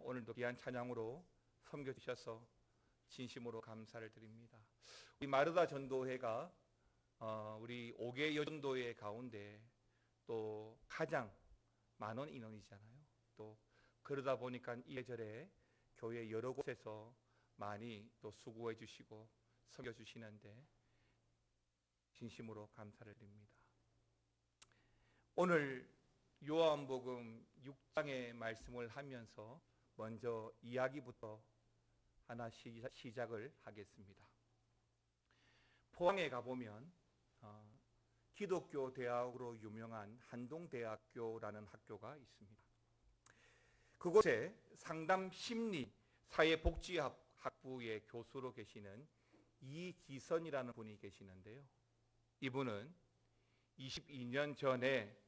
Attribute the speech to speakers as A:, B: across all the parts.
A: 오늘도 귀한 찬양으로 섬겨주셔서 진심으로 감사를 드립니다. 우리 마르다 전도회가 우리 5개 여전도회 가운데 또 가장 많은 인원이잖아요. 또 그러다 보니까 이래저래 교회 여러 곳에서 많이 또 수고해 주시고 섬겨 주시는데 진심으로 감사를 드립니다. 오늘 요한복음 6장의 말씀을 하면서 먼저 이야기부터 하나 시작을 하겠습니다. 포항에 가보면 기독교 대학으로 유명한 한동대학교라는 학교가 있습니다. 그곳에 상담심리 사회복지학부의 교수로 계시는 이지선이라는 분이 계시는데요. 이분은 22년 전에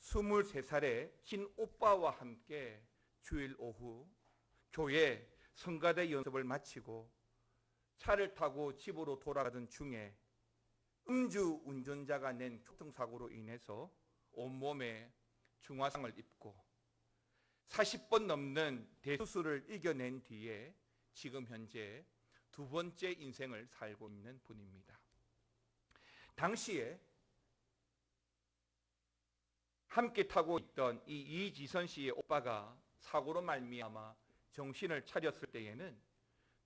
A: 23살의 친오빠와 함께 주일 오후 교회 성가대 연습을 마치고 차를 타고 집으로 돌아가던 중에 음주 운전자가 낸 교통사고로 인해서 온몸에 중화상을 입고 40번 넘는 대수술을 이겨낸 뒤에 지금 현재 두 번째 인생을 살고 있는 분입니다. 당시에 함께 타고 있던 이 이지선 씨의 오빠가 사고로 말미암아 정신을 차렸을 때에는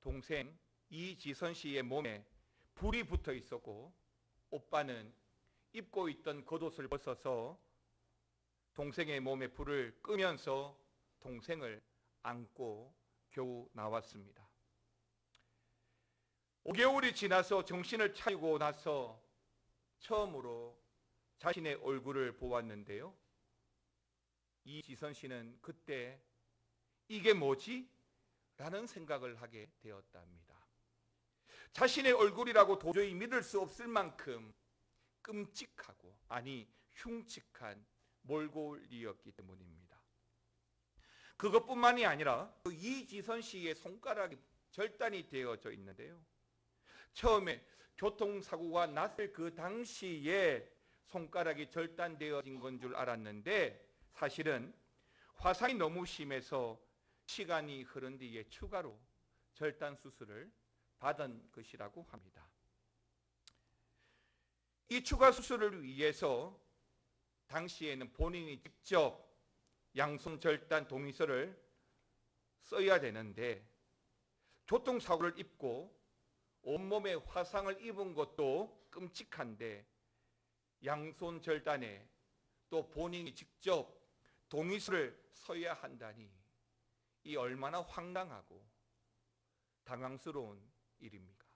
A: 동생 이지선 씨의 몸에 불이 붙어 있었고 오빠는 입고 있던 겉옷을 벗어서 동생의 몸에 불을 끄면서 동생을 안고 겨우 나왔습니다. 5개월이 지나서 정신을 차리고 나서 처음으로 자신의 얼굴을 보았는데요. 이지선 씨는 그때 이게 뭐지? 라는 생각을 하게 되었답니다. 자신의 얼굴이라고 도저히 믿을 수 없을 만큼 끔찍하고 아니 흉측한 몰골이었기 때문입니다. 그것뿐만이 아니라 이지선 씨의 손가락이 절단이 되어져 있는데요. 처음에 교통사고가 났을 그 당시에 손가락이 절단되어진 건 줄 알았는데 사실은 화상이 너무 심해서 시간이 흐른 뒤에 추가로 절단 수술을 받은 것이라고 합니다. 이 추가 수술을 위해서 당시에는 본인이 직접 양손 절단 동의서를 써야 되는데 교통사고를 입고 온몸에 화상을 입은 것도 끔찍한데 양손 절단에 또 본인이 직접 동의서를 써야 한다니 이 얼마나 황당하고 당황스러운 일입니까?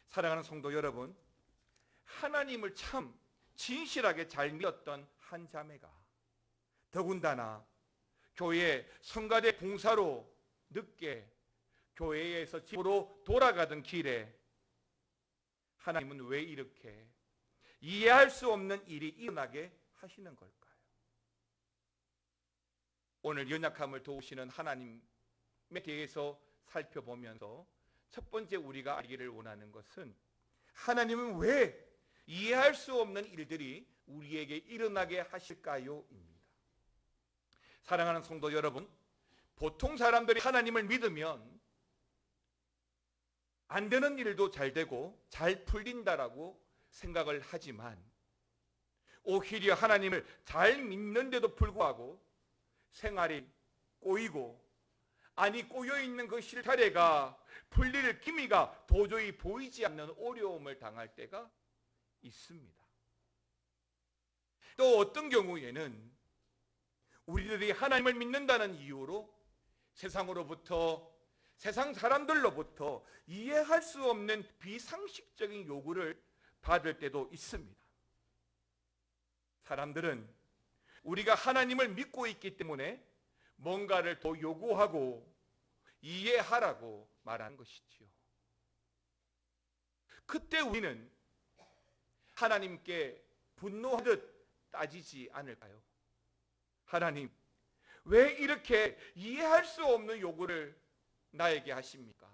A: 사랑하는 성도 여러분, 하나님을 참 진실하게 잘 믿었던 한 자매가 더군다나 교회 성가대 봉사로 늦게 교회에서 집으로 돌아가던 길에 하나님은 왜 이렇게 이해할 수 없는 일이 일어나게 하시는 걸까요? 오늘 연약함을 도우시는 하나님에 대해서 살펴보면서 첫 번째 우리가 알기를 원하는 것은 하나님은 왜 이해할 수 없는 일들이 우리에게 일어나게 하실까요? 입니다. 사랑하는 성도 여러분, 보통 사람들이 하나님을 믿으면 안 되는 일도 잘 되고 잘 풀린다라고 생각을 하지만 오히려 하나님을 잘 믿는데도 불구하고 생활이 꼬이고 아니 꼬여있는 그 실타래가 풀릴 기미가 도저히 보이지 않는 어려움을 당할 때가 있습니다. 또 어떤 경우에는 우리들이 하나님을 믿는다는 이유로 세상으로부터 세상 사람들로부터 이해할 수 없는 비상식적인 요구를 받을 때도 있습니다. 사람들은 우리가 하나님을 믿고 있기 때문에 뭔가를 더 요구하고 이해하라고 말하는 것이지요. 그때 우리는 하나님께 분노하듯 따지지 않을까요? 하나님, 왜 이렇게 이해할 수 없는 요구를 나에게 하십니까?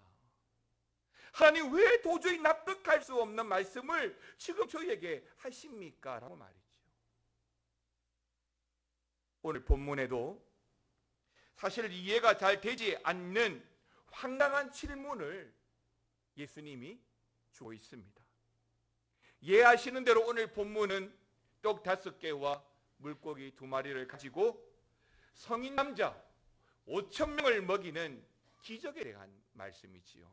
A: 하나님, 왜 도저히 납득할 수 없는 말씀을 지금 저에게 하십니까? 라고 말이죠. 오늘 본문에도 사실 이해가 잘 되지 않는 황당한 질문을 예수님이 주고 있습니다. 이해하시는 대로 오늘 본문은 떡 5개와 물고기 2마리를 가지고 성인 남자 5,000명을 먹이는 기적에 대한 말씀이지요.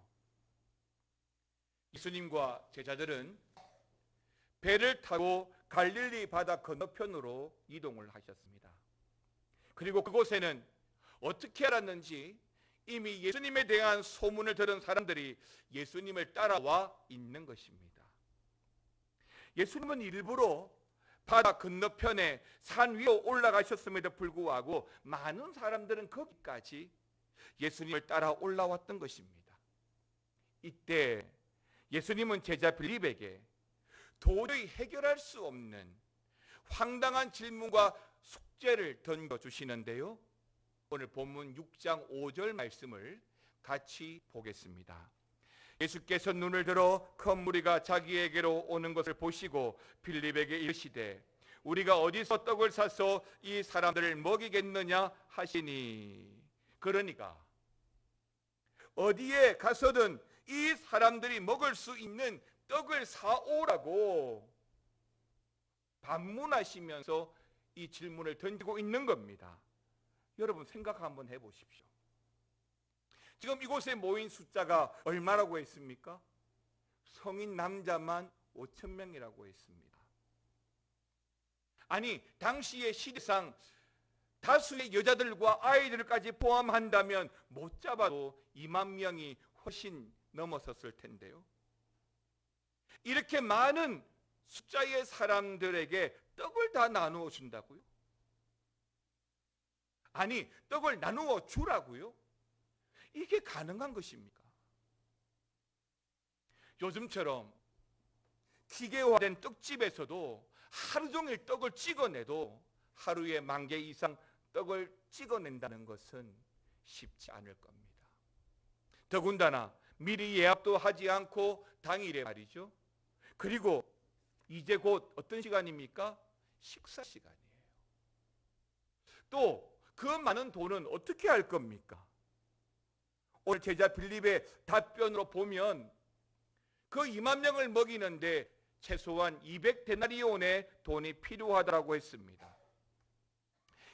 A: 예수님과 제자들은 배를 타고 갈릴리 바다 건너편으로 이동을 하셨습니다. 그리고 그곳에는 어떻게 알았는지 이미 예수님에 대한 소문을 들은 사람들이 예수님을 따라와 있는 것입니다. 예수님은 일부러 바다 건너편에 산 위로 올라가셨음에도 불구하고 많은 사람들은 거기까지 예수님을 따라 올라왔던 것입니다. 이때 예수님은 제자 빌립에게 도저히 해결할 수 없는 황당한 질문과 숙제를 던져주시는데요. 오늘 본문 6장 5절 말씀을 같이 보겠습니다. 예수께서 눈을 들어 큰 무리가 자기에게로 오는 것을 보시고 빌립에게 이르시되 우리가 어디서 떡을 사서 이 사람들을 먹이겠느냐 하시니, 그러니까 어디에 가서든 이 사람들이 먹을 수 있는 떡을 사오라고 반문하시면서 이 질문을 던지고 있는 겁니다. 여러분 생각 한번 해보십시오. 지금 이곳에 모인 숫자가 얼마라고 했습니까? 성인 남자만 5,000명이라고 했습니다. 아니, 당시의 시대상 다수의 여자들과 아이들까지 포함한다면 못 잡아도 2만 명이 훨씬 넘어섰을 텐데요. 이렇게 많은 숫자의 사람들에게 떡을 다 나누어 준다고요? 아니, 떡을 나누어 주라고요? 이게 가능한 것입니까? 요즘처럼 기계화된 떡집에서도 하루 종일 떡을 찍어내도 하루에 10,000개 이상 떡을 찍어낸다는 것은 쉽지 않을 겁니다. 더군다나 미리 예약도 하지 않고 당일에 말이죠. 그리고 이제 곧 어떤 시간입니까? 식사 시간이에요. 또 그 많은 돈은 어떻게 할 겁니까? 오늘 제자 빌립의 답변으로 보면 그 2만 명을 먹이는데 최소한 200데나리온의 돈이 필요하다고 했습니다.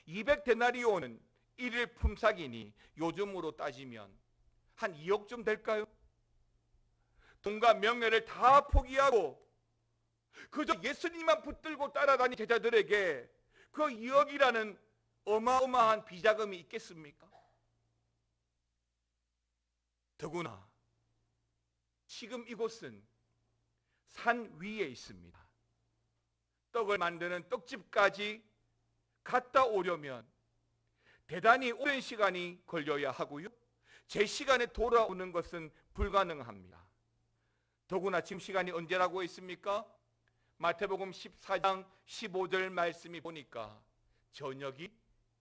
A: 200데나리온은 1일 품삯이니 요즘으로 따지면 한 2억쯤 될까요? 돈과 명예를 다 포기하고 그저 예수님만 붙들고 따라다닌 제자들에게 그 2억이라는 어마어마한 비자금이 있겠습니까? 더구나 지금 이곳은 산 위에 있습니다. 떡을 만드는 떡집까지 갔다 오려면 대단히 오랜 시간이 걸려야 하고요. 제 시간에 돌아오는 것은 불가능합니다. 더구나 지금 시간이 언제라고 했습니까? 마태복음 14장 15절 말씀이 보니까 저녁이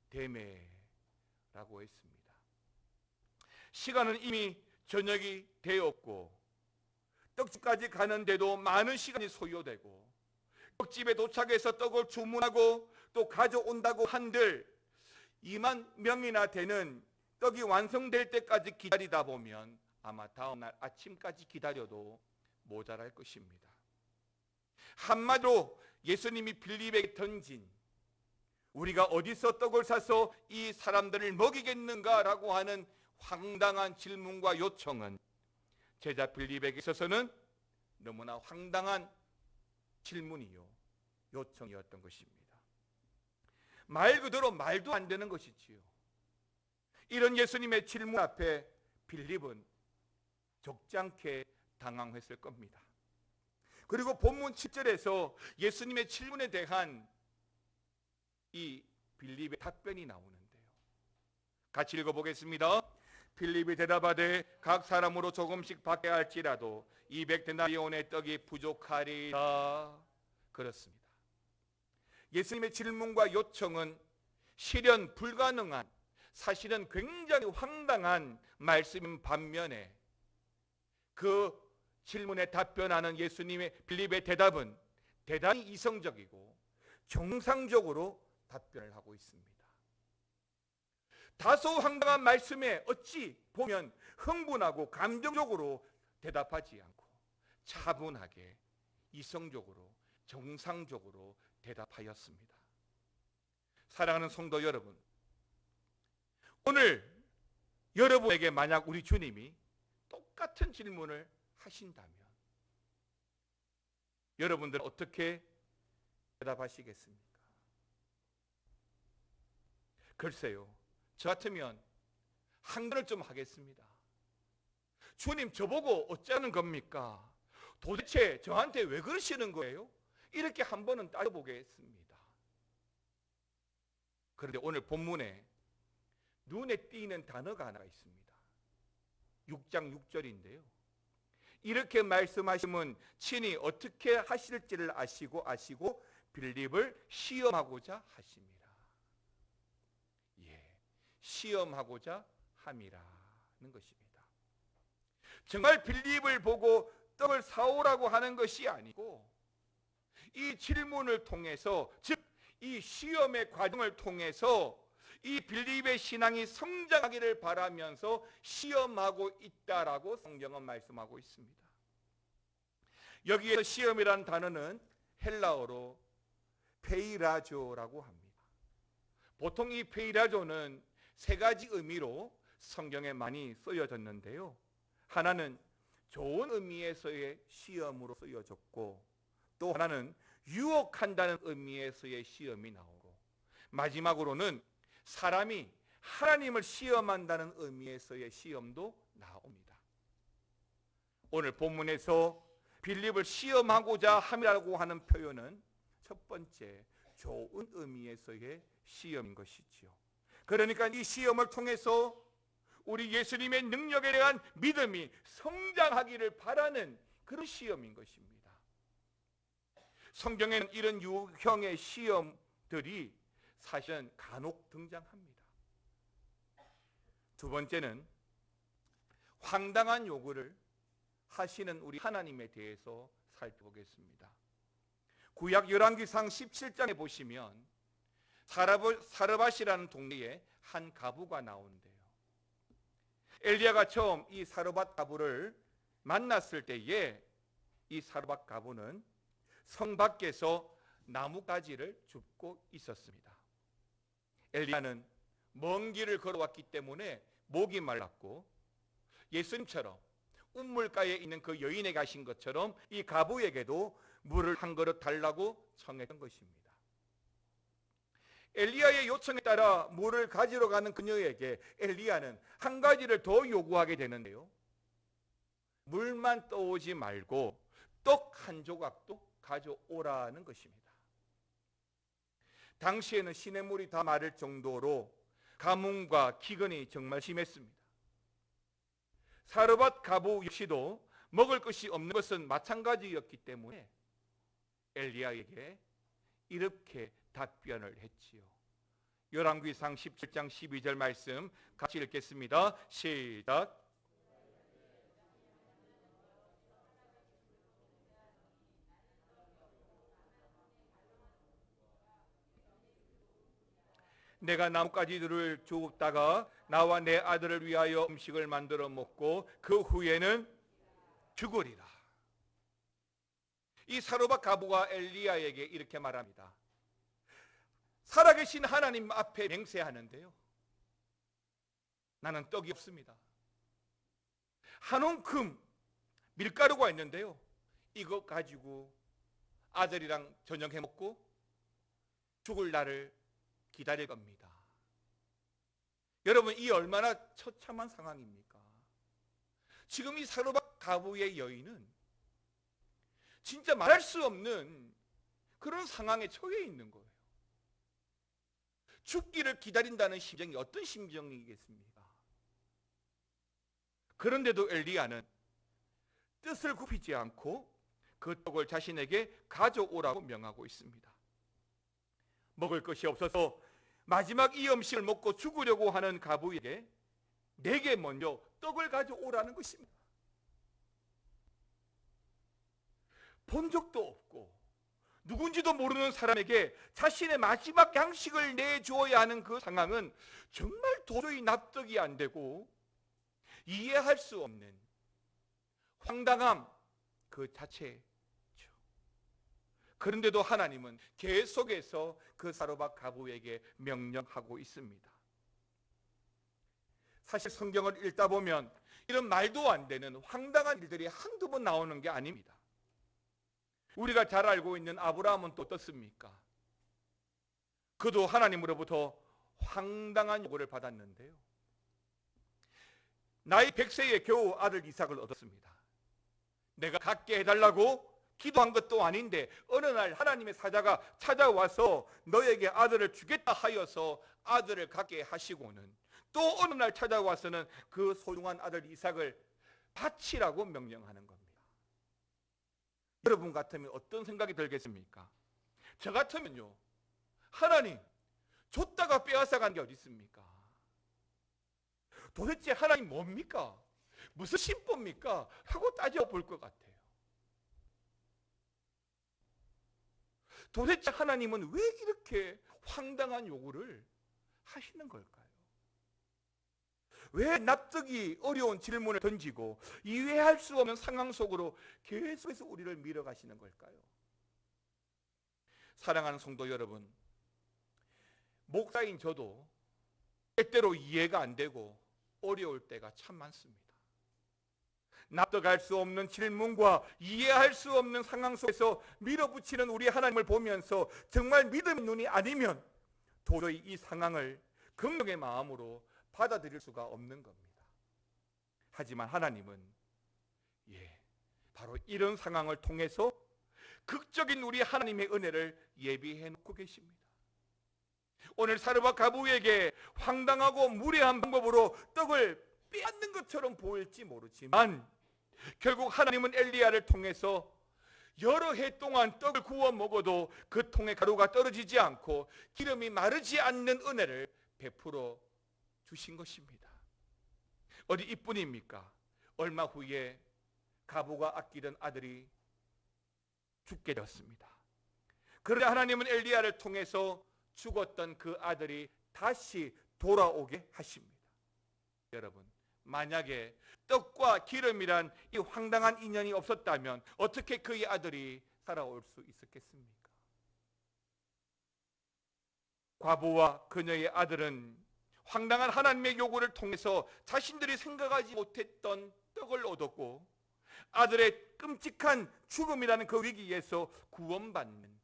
A: 되매라고 했습니다. 시간은 이미 저녁이 되었고 떡집까지 가는데도 많은 시간이 소요되고 떡집에 도착해서 떡을 주문하고 또 가져온다고 한들 2만 명이나 되는 떡이 완성될 때까지 기다리다 보면 아마 다음날 아침까지 기다려도 모자랄 것입니다. 한마디로 예수님이 빌립에게 던진 우리가 어디서 떡을 사서 이 사람들을 먹이겠는가라고 하는 황당한 질문과 요청은 제자 빌립에게 있어서는 너무나 황당한 질문이요 요청이었던 것입니다. 말 그대로 말도 안 되는 것이지요. 이런 예수님의 질문 앞에 빌립은 적지 않게 당황했을 겁니다. 그리고 본문 7절에서 예수님의 질문에 대한 이 빌립의 답변이 나오는데요. 같이 읽어보겠습니다. 빌립이 대답하되 각 사람으로 조금씩 받게 할지라도 200데나리온의 떡이 부족하리라. 그렇습니다. 예수님의 질문과 요청은 실현 불가능한, 사실은 굉장히 황당한 말씀인 반면에 그 질문에 답변하는 예수님의 빌립의 대답은 대단히 이성적이고 정상적으로 답변을 하고 있습니다. 다소 황당한 말씀에 어찌 보면 흥분하고 감정적으로 대답하지 않고 차분하게 이성적으로 정상적으로 대답하였습니다. 사랑하는 성도 여러분, 오늘 여러분에게 만약 우리 주님이 똑같은 질문을 하신다면 여러분들은 어떻게 대답하시겠습니까? 글쎄요, 저 같으면 한글을 좀 하겠습니다. 주님, 저보고 어쩌는 겁니까? 도대체 저한테 왜 그러시는 거예요? 이렇게 한 번은 따져보겠습니다. 그런데 오늘 본문에 눈에 띄는 단어가 하나 있습니다. 6장 6절인데요. 이렇게 말씀하시면 친히 어떻게 하실지를 아시고 빌립을 시험하고자 하심이라. 예, 시험하고자 함이라는 것입니다. 정말 빌립을 보고 떡을 사오라고 하는 것이 아니고 이 질문을 통해서, 즉 이 시험의 과정을 통해서 이 빌립의 신앙이 성장하기를 바라면서 시험하고 있다라고 성경은 말씀하고 있습니다. 여기에서 시험이라는 단어는 헬라어로 페이라조라고 합니다. 보통 이 페이라조는 세 가지 의미로 성경에 많이 쓰여졌는데요. 하나는 좋은 의미에서의 시험으로 쓰여졌고, 또 하나는 유혹한다는 의미에서의 시험이 나오고, 마지막으로는 사람이 하나님을 시험한다는 의미에서의 시험도 나옵니다. 오늘 본문에서 빌립을 시험하고자 함이라고 하는 표현은 첫 번째, 좋은 의미에서의 시험인 것이지요. 그러니까 이 시험을 통해서 우리 예수님의 능력에 대한 믿음이 성장하기를 바라는 그런 시험인 것입니다. 성경에는 이런 유형의 시험들이 사실은 간혹 등장합니다. 두 번째는 황당한 요구를 하시는 우리 하나님에 대해서 살펴보겠습니다. 구약 열왕기상 17장에 보시면 사르밧이라는 동네에 한 가부가 나오는데요. 엘리야가 처음 이 사르밧 가부를 만났을 때에 이 사르밧 가부는 성 밖에서 나뭇가지를 줍고 있었습니다. 엘리야는 먼 길을 걸어왔기 때문에 목이 말랐고, 예수님처럼 운물가에 있는 그 여인에 가신 것처럼 이 가부에게도 물을 한 그릇 달라고 청했던 것입니다. 엘리야의 요청에 따라 물을 가지러 가는 그녀에게 엘리야는 한 가지를 더 요구하게 되는데요. 물만 떠오지 말고 떡 한 조각도 가져오라는 것입니다. 당시에는 시냇물이 다 마를 정도로 가뭄과 기근이 정말 심했습니다. 사르밧 가부 역시도 먹을 것이 없는 것은 마찬가지였기 때문에 엘리야에게 이렇게 답변을 했지요. 열왕기상 17장 12절 말씀 같이 읽겠습니다. 시작. 내가 나뭇가지들을 줍다가 나와 내 아들을 위하여 음식을 만들어 먹고 그 후에는 죽으리라. 이 사르밧 가부가 엘리야에게 이렇게 말합니다. 살아계신 하나님 앞에 맹세하는데요, 나는 떡이 없습니다. 한 움큼 밀가루가 있는데요, 이거 가지고 아들이랑 저녁 해 먹고 죽을 날을 기다릴 겁니다. 여러분, 이 얼마나 처참한 상황입니까? 지금 이 사르밧 가부의 여인은 진짜 말할 수 없는 그런 상황에 처해 있는 거예요. 죽기를 기다린다는 심정이 어떤 심정이겠습니까? 그런데도 엘리야는 뜻을 굽히지 않고 그 떡을 자신에게 가져오라고 명하고 있습니다. 먹을 것이 없어서 마지막 이 음식을 먹고 죽으려고 하는 가부에게 내게 먼저 떡을 가져오라는 것입니다. 본 적도 없고 누군지도 모르는 사람에게 자신의 마지막 양식을 내주어야 하는 그 상황은 정말 도저히 납득이 안 되고 이해할 수 없는 황당함 그 자체죠. 그런데도 하나님은 계속해서 그 사로잡 과부에게 명령하고 있습니다. 사실 성경을 읽다 보면 이런 말도 안 되는 황당한 일들이 한두 번 나오는 게 아닙니다. 우리가 잘 알고 있는 아브라함은 또 어떻습니까? 그도 하나님으로부터 황당한 요구를 받았는데요. 나이 100세에 겨우 아들 이삭을 얻었습니다. 내가 갖게 해달라고 기도한 것도 아닌데 어느 날 하나님의 사자가 찾아와서 너에게 아들을 주겠다 하여서 아들을 갖게 하시고는 또 어느 날 찾아와서는 그 소중한 아들 이삭을 바치라고 명령하는 겁니다. 여러분 같으면 어떤 생각이 들겠습니까? 저 같으면요, 하나님 줬다가 빼앗아간 게 어디 있습니까? 도대체 하나님 뭡니까? 무슨 신법입니까? 하고 따져볼 것 같아요. 도대체 하나님은 왜 이렇게 황당한 요구를 하시는 걸까요? 왜 납득이 어려운 질문을 던지고 이해할 수 없는 상황 속으로 계속해서 우리를 밀어가시는 걸까요? 사랑하는 성도 여러분, 목사인 저도 때때로 이해가 안 되고 어려울 때가 참 많습니다. 납득할 수 없는 질문과 이해할 수 없는 상황 속에서 밀어붙이는 우리 하나님을 보면서 정말 믿음의 눈이 아니면 도저히 이 상황을 긍정의 마음으로 받아들일 수가 없는 겁니다. 하지만 하나님은 바로 이런 상황을 통해서 극적인 우리 하나님의 은혜를 예비해 놓고 계십니다. 오늘 사르밧 과부에게 황당하고 무례한 방법으로 떡을 빼앗는 것처럼 보일지 모르지만 결국 하나님은 엘리야를 통해서 여러 해 동안 떡을 구워 먹어도 그 통에 가루가 떨어지지 않고 기름이 마르지 않는 은혜를 베풀어 주신 것입니다. 어디 이뿐입니까? 얼마 후에 과부가 아끼던 아들이 죽게 되었습니다. 그러자 하나님은 엘리야를 통해서 죽었던 그 아들이 다시 돌아오게 하십니다. 여러분, 만약에 떡과 기름이란 이 황당한 인연이 없었다면 어떻게 그의 아들이 살아올 수 있었겠습니까? 과부와 그녀의 아들은 황당한 하나님의 요구를 통해서 자신들이 생각하지 못했던 떡을 얻었고 아들의 끔찍한 죽음이라는 그 위기에서 구원받는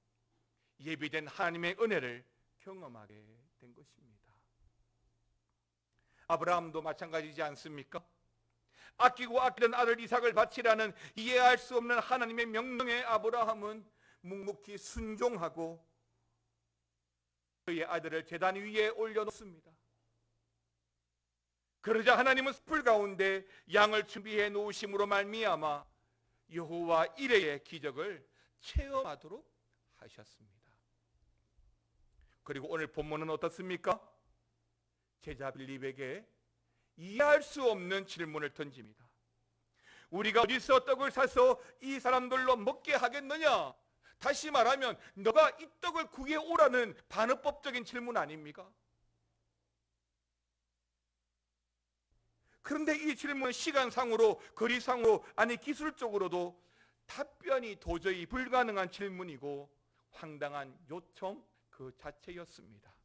A: 예비된 하나님의 은혜를 경험하게 된 것입니다. 아브라함도 마찬가지지 않습니까? 아끼고 아끼던 아들 이삭을 바치라는 이해할 수 없는 하나님의 명령에 아브라함은 묵묵히 순종하고 그의 아들을 제단 위에 올려놓습니다. 그러자 하나님은 숲을 가운데 양을 준비해 놓으심으로 말미암아 여호와 이레의 기적을 체험하도록 하셨습니다. 그리고 오늘 본문은 어떻습니까? 제자 빌립에게 이해할 수 없는 질문을 던집니다. 우리가 어디서 떡을 사서 이 사람들로 먹게 하겠느냐? 다시 말하면 너가 이 떡을 구해 오라는 반어법적인 질문 아닙니까? 그런데 이 질문은 시간상으로, 거리상으로, 아니 기술적으로도 답변이 도저히 불가능한 질문이고 황당한 요청 그 자체였습니다.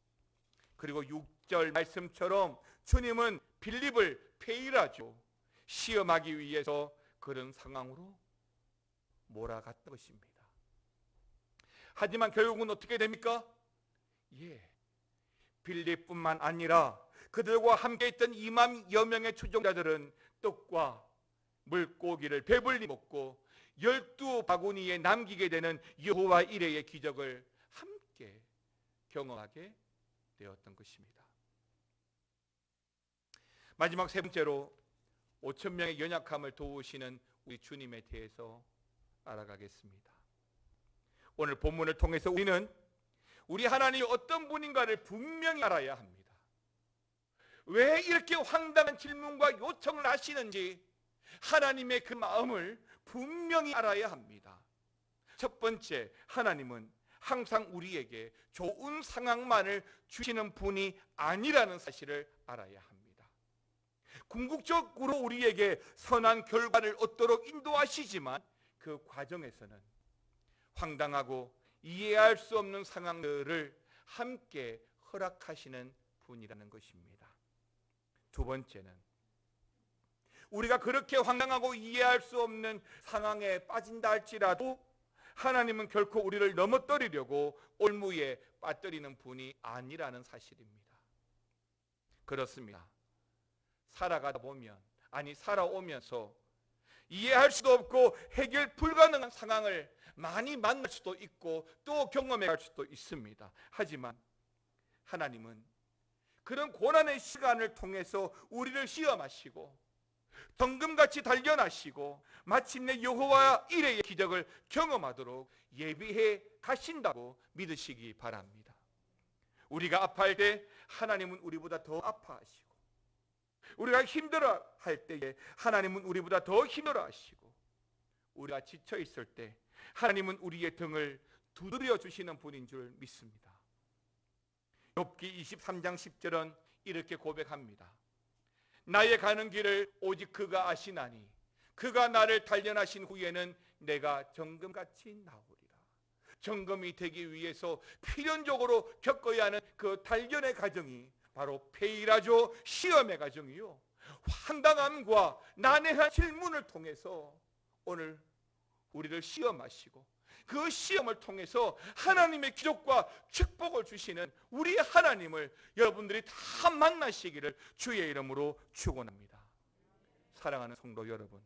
A: 그리고 6절 말씀처럼 주님은 빌립을 페이라죠, 시험하기 위해서 그런 상황으로 몰아갔던 것입니다. 하지만 결국은 어떻게 됩니까? 빌립뿐만 아니라 그들과 함께 있던 2만여 명의 추종자들은 떡과 물고기를 배불리 먹고 12바구니에 남기게 되는 여호와 이레의 기적을 함께 경험하게 되었던 것입니다. 마지막 세 번째로 5천 명의 연약함을 도우시는 우리 주님에 대해서 알아가겠습니다. 오늘 본문을 통해서 우리는 우리 하나님이 어떤 분인가를 분명히 알아야 합니다. 왜 이렇게 황당한 질문과 요청을 하시는지 하나님의 그 마음을 분명히 알아야 합니다. 첫 번째, 하나님은 항상 우리에게 좋은 상황만을 주시는 분이 아니라는 사실을 알아야 합니다. 궁극적으로 우리에게 선한 결과를 얻도록 인도하시지만 그 과정에서는 황당하고 이해할 수 없는 상황들을 함께 허락하시는 분이라는 것입니다. 두 번째는 우리가 그렇게 황당하고 이해할 수 없는 상황에 빠진다 할지라도 하나님은 결코 우리를 넘어뜨리려고 올무에 빠뜨리는 분이 아니라는 사실입니다. 그렇습니다. 살아오면서 이해할 수도 없고 해결 불가능한 상황을 많이 만날 수도 있고 또 경험해 갈 수도 있습니다. 하지만 하나님은 그런 고난의 시간을 통해서 우리를 시험하시고 덩금같이 단련하시고 마침내 여호와 이레의 기적을 경험하도록 예비해 가신다고 믿으시기 바랍니다. 우리가 아파할 때 하나님은 우리보다 더 아파하시고, 우리가 힘들어할 때에 하나님은 우리보다 더 힘들어하시고, 우리가 지쳐 있을 때 하나님은 우리의 등을 두드려 주시는 분인 줄 믿습니다. 욥기 23장 10절은 이렇게 고백합니다. 나의 가는 길을 오직 그가 아시나니 그가 나를 단련하신 후에는 내가 정금같이 나오리라. 정금이 되기 위해서 필연적으로 겪어야 하는 그 단련의 과정이 바로 페이라조, 시험의 과정이요, 황당함과 난해한 질문을 통해서 오늘 우리를 시험하시고 그 시험을 통해서 하나님의 기적과 축복을 주시는 우리 하나님을 여러분들이 다 만나시기를 주의 이름으로 축원합니다. 사랑하는 성도 여러분,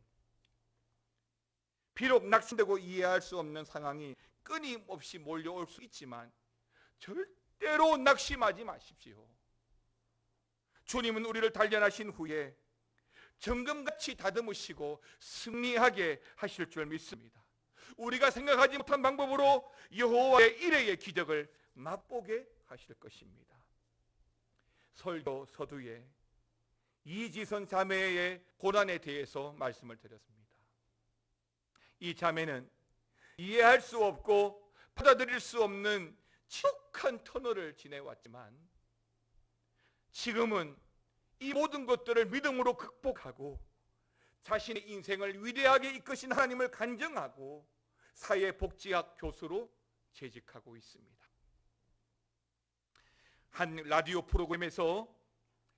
A: 비록 낙심되고 이해할 수 없는 상황이 끊임없이 몰려올 수 있지만 절대로 낙심하지 마십시오. 주님은 우리를 단련하신 후에 정금같이 다듬으시고 승리하게 하실 줄 믿습니다. 우리가 생각하지 못한 방법으로 여호와의 이레의 기적을 맛보게 하실 것입니다. 설교 서두에 이지선 자매의 고난에 대해서 말씀을 드렸습니다. 이 자매는 이해할 수 없고 받아들일 수 없는 지독한 터널을 지내왔지만 지금은 이 모든 것들을 믿음으로 극복하고 자신의 인생을 위대하게 이끄신 하나님을 간증하고 사회복지학 교수로 재직하고 있습니다. 한 라디오 프로그램에서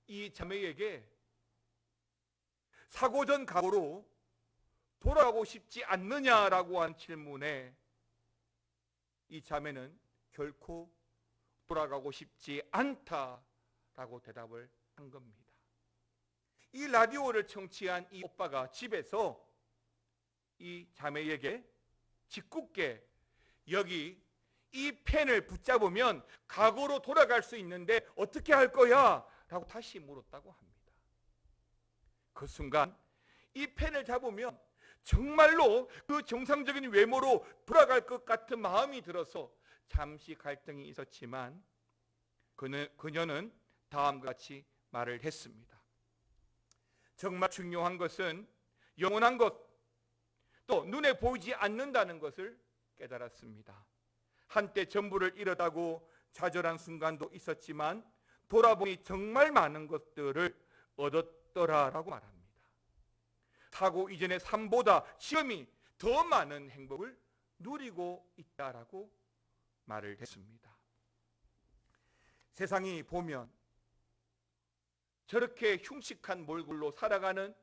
A: 이 자매에게 사고 전 각오로 돌아가고 싶지 않느냐라고 한 질문에 이 자매는 결코 돌아가고 싶지 않다라고 대답을 한 겁니다. 이 라디오를 청취한 이 오빠가 집에서 이 자매에게 짓궂게 여기 이 펜을 붙잡으면 과거로 돌아갈 수 있는데 어떻게 할 거야? 라고 다시 물었다고 합니다. 그 순간 이 펜을 잡으면 정말로 그 정상적인 외모로 돌아갈 것 같은 마음이 들어서 잠시 갈등이 있었지만 그녀는 다음과 같이 말을 했습니다. 정말 중요한 것은 영원한 것, 또 눈에 보이지 않는다는 것을 깨달았습니다. 한때 전부를 잃었다고 좌절한 순간도 있었지만 돌아보니 정말 많은 것들을 얻었더라라고 말합니다. 사고 이전의 삶보다 지금이 더 많은 행복을 누리고 있다라고 말을 했습니다. 세상이 보면 저렇게 흉측한 몰골로 살아가는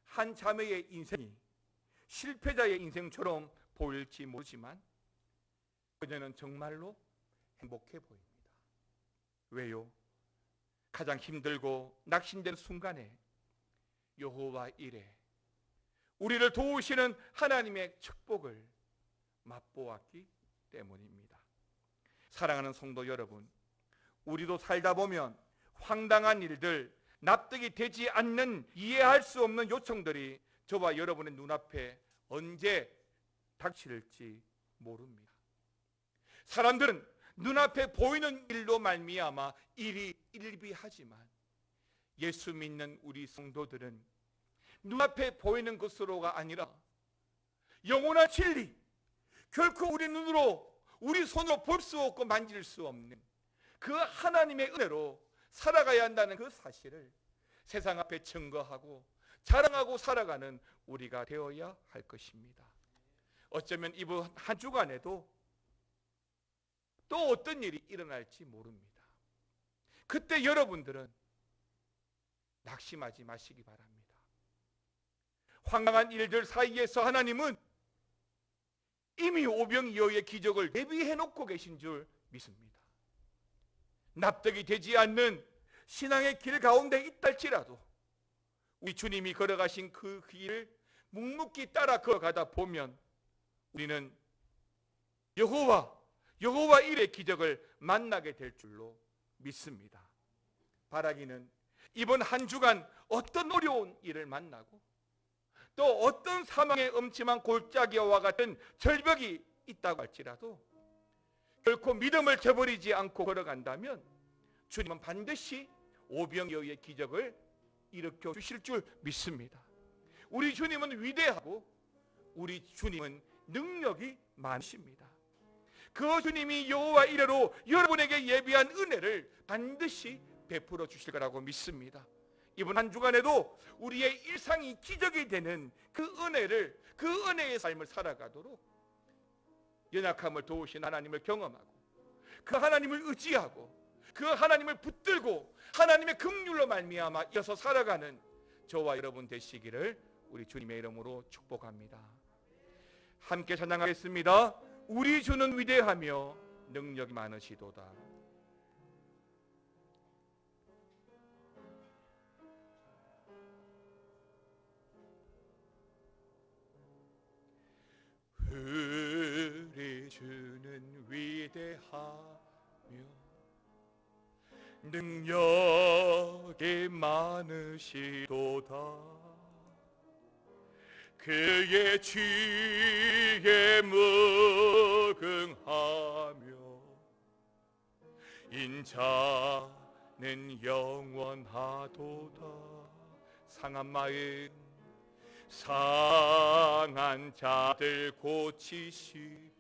A: 한 자매의 인생이 실패자의 인생처럼 보일지 모르지만 그녀는 정말로 행복해 보입니다. 왜요? 가장 힘들고 낙심된 순간에 여호와 이레, 우리를 도우시는 하나님의 축복을 맛보았기 때문입니다. 사랑하는 성도 여러분, 우리도 살다 보면 황당한 일들, 납득이 되지 않는, 이해할 수 없는 요청들이 저와 여러분의 눈앞에 언제 닥칠지 모릅니다. 사람들은 눈앞에 보이는 일로 말미암아 일이 일비하지만 예수 믿는 우리 성도들은 눈앞에 보이는 것으로가 아니라 영원한 진리, 결코 우리 눈으로 우리 손으로 볼 수 없고 만질 수 없는 그 하나님의 은혜로 살아가야 한다는 그 사실을 세상 앞에 증거하고 자랑하고 살아가는 우리가 되어야 할 것입니다. 어쩌면 이번 한 주간에도 또 어떤 일이 일어날지 모릅니다. 그때 여러분들은 낙심하지 마시기 바랍니다. 황당한 일들 사이에서 하나님은 이미 오병이어의 기적을 예비해 놓고 계신 줄 믿습니다. 납득이 되지 않는 신앙의 길 가운데 있다 할지라도 우리 주님이 걸어가신 그 길을 묵묵히 따라 걸어가다 보면 우리는 여호와 일의 기적을 만나게 될 줄로 믿습니다. 바라기는 이번 한 주간 어떤 어려운 일을 만나고 또 어떤 사망의 음침한 골짜기와 같은 절벽이 있다고 할지라도 결코 믿음을 저버리지 않고 걸어간다면 주님은 반드시 오병이어의 기적을 일으켜 주실 줄 믿습니다. 우리 주님은 위대하고 우리 주님은 능력이 많으십니다. 그 주님이 여호와 이레로 여러분에게 예비한 은혜를 반드시 베풀어 주실 거라고 믿습니다. 이번 한 주간에도 우리의 일상이 기적이 되는 그 은혜의 삶을 살아가도록 연약함을 도우신 하나님을 경험하고 그 하나님을 의지하고 그 하나님을 붙들고 하나님의 긍휼로 말미암아 이어서 살아가는 저와 여러분 되시기를 우리 주님의 이름으로 축복합니다. 함께 찬양하겠습니다. 우리 주는 위대하며 능력이 많으시도다. 우리 주는 위대하며 능력이 많으시도다. 그의 지혜에 무궁하며 인자는 영원하도다. 상한 마음 상한 자들 고치시며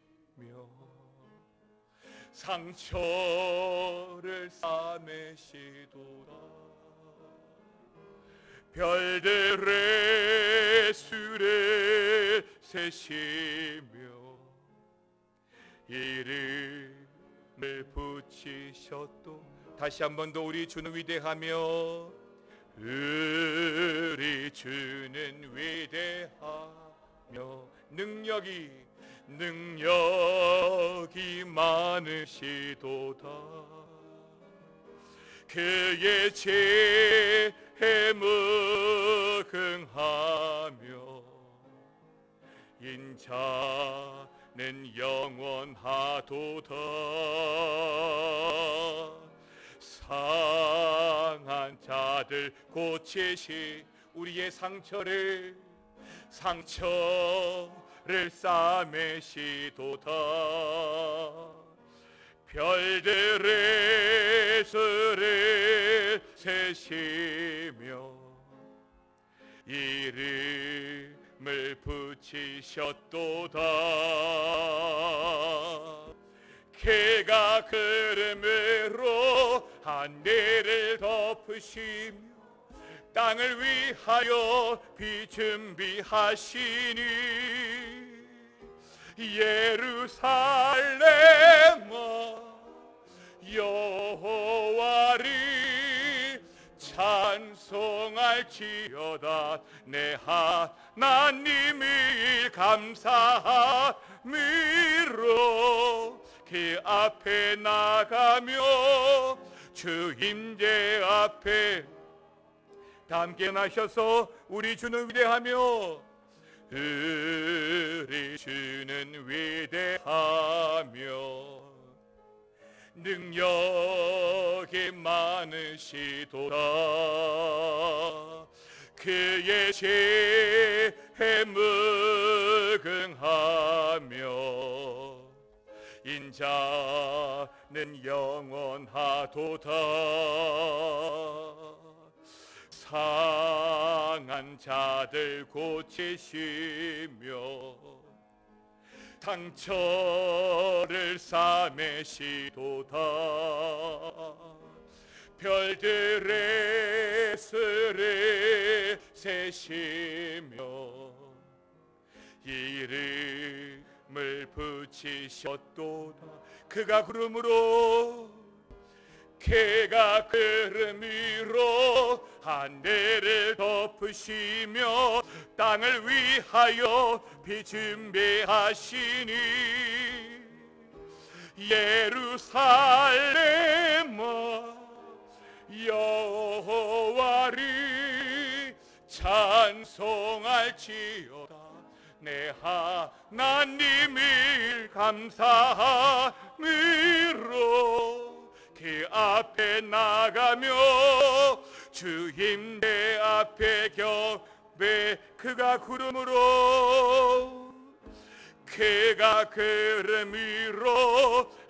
A: 상처를 싸매시도다. 별들의 수를 세시며 이름을 붙이셨도. 다시 한 번 더 우리 주는 위대하며 우리 주는 위대하며 능력이 많으시도다. 그의 지혜에 무궁하며 인자는 영원하도다. 상한 자들 고치시. 우리의 상처를 싸매시도다. 별들의 수를 세시며 이름을 붙이셨도다. 그가 구름으로 하늘을 덮으시며 땅을 위하여 비 준비하시니 예루살렘아 여호와를 찬송할지어다. 내 하나님을 감사함으로 그 앞에 나가며 주 임재 앞에 다 함께 나셔서 우리 주는 위대하며 우리 주는 위대하며 능력이 많으시도다. 그의 지혜에 무궁하며 인자는 영원하도다. 상한 자들 고치시며 상처를 싸매시도다. 별들의 스를 세시며 이름을 붙이셨도다. 그가 구름으로 구름 위로 하늘을 덮으시며 땅을 위하여 비 준비하시니 예루살렘아 여호와를 찬송할지어다. 내 하나님을 감사함으로 그 앞에 나가며 주님 내 앞에 경배. 그가 구름으로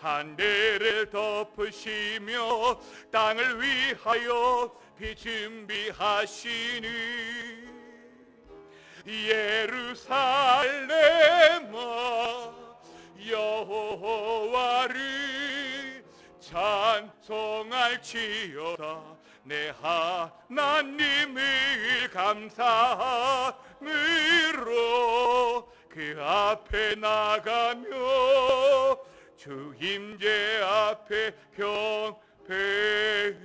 A: 하늘을 덮으시며 땅을 위하여 비 준비하시니 예루살렘아 여호와를 찬송할지어다. 내 하나님을 감사함으로 그 앞에 나가며 주 임재 앞에 경배.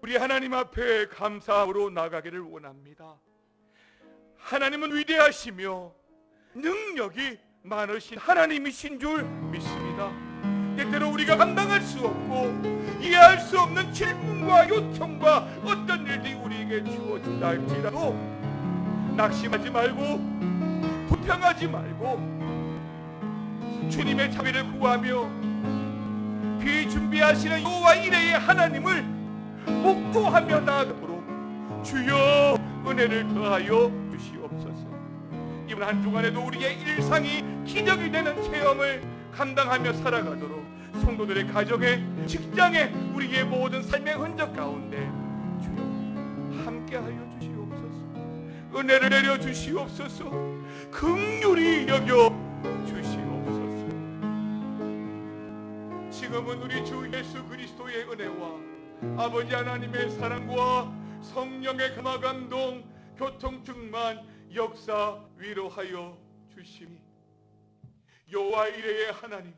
A: 우리 하나님 앞에 감사함으로 나가기를 원합니다. 하나님은 위대하시며 능력이 많으신 하나님이신 줄 믿습니다. 때때로 우리가 감당할 수 없고 이해할 수 없는 질문과 요청과 어떤 일들이 우리에게 주어진다 할지라도 낙심하지 말고 불평하지 말고 주님의 자비를 구하며 비 준비하시는 여호와 이레의 하나님을 목도하며 나아가도록 주여 은혜를 더하여 주시옵소서. 이번 한 주간에도 우리의 일상이 기적이 되는 체험을 감당하며 살아가도록 성도들의 가정에, 직장에, 우리의 모든 삶의 흔적 가운데 주여 함께하여 주시옵소서. 은혜를 내려 주시옵소서. 긍휼히 여겨 주시옵소서. 지금은 우리 주 예수 그리스도의 은혜와 아버지 하나님의 사랑과 성령의 감화 감동 교통 충만 역사 위로하여 주시니 여호와 이레의 하나님,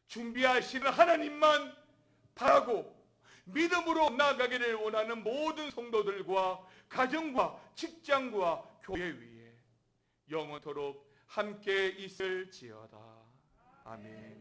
A: 준비하시는 하나님만 바라고 믿음으로 나아가기를 원하는 모든 성도들과 가정과 직장과 교회 위에 영원토록 함께 있을지어다. 아멘.